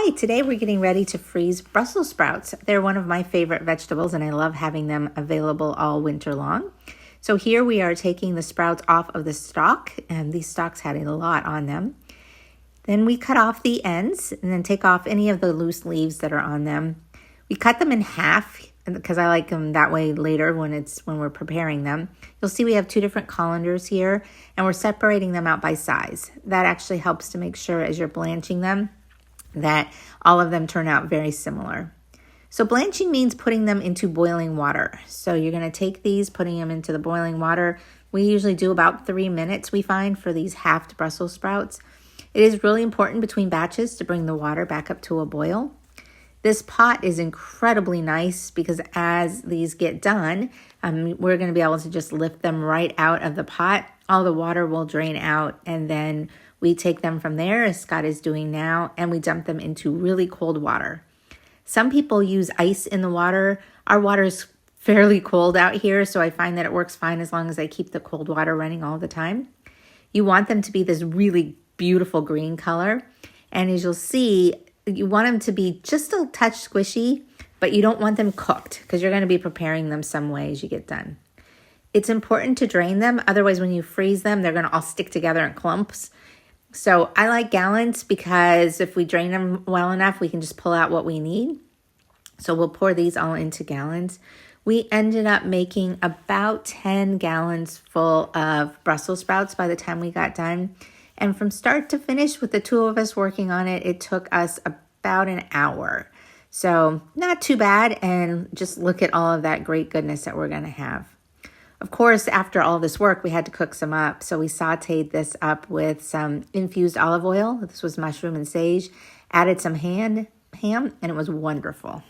Hi, today we're getting ready to freeze Brussels sprouts. They're one of my favorite vegetables and I love having them available all winter long. So here we are taking the sprouts off of the stalk, and these stalks had a lot on them. Then we cut off the ends and then take off any of the loose leaves that are on them. We cut them in half because I like them that way later when we're preparing them. You'll see we have two different colanders here and we're separating them out by size. That actually helps to make sure as you're blanching them that all of them turn out very similar. So blanching means putting them into boiling water. So you're going to take these, putting them into the boiling water. We usually do about 3 minutes, we find, for these halved Brussels sprouts. It is really important between batches to bring the water back up to a boil. This pot is incredibly nice because as these get done, we're going to be able to just lift them right out of the pot. All the water will drain out, and then we take them from there, as Scott is doing now, and we dump them into really cold water. Some people use ice in the water. Our water is fairly cold out here, so I find that it works fine as long as I keep the cold water running all the time. You want them to be this really beautiful green color, and as you'll see, you want them to be just a touch squishy, but you don't want them cooked because you're going to be preparing them some way as you get done. It's important to drain them, otherwise when you freeze them, they're going to all stick together in clumps. So I like gallons because if we drain them well enough, we can just pull out what we need. So we'll pour these all into gallons. We ended up making about 10 gallons full of Brussels sprouts by the time we got done. And from start to finish, with the two of us working on it, it took us about an hour. So not too bad. And just look at all of that great goodness that we're going to have. Of course, after all this work, we had to cook some up. So we sauteed this up with some infused olive oil. This was mushroom and sage. Added some ham, and it was wonderful.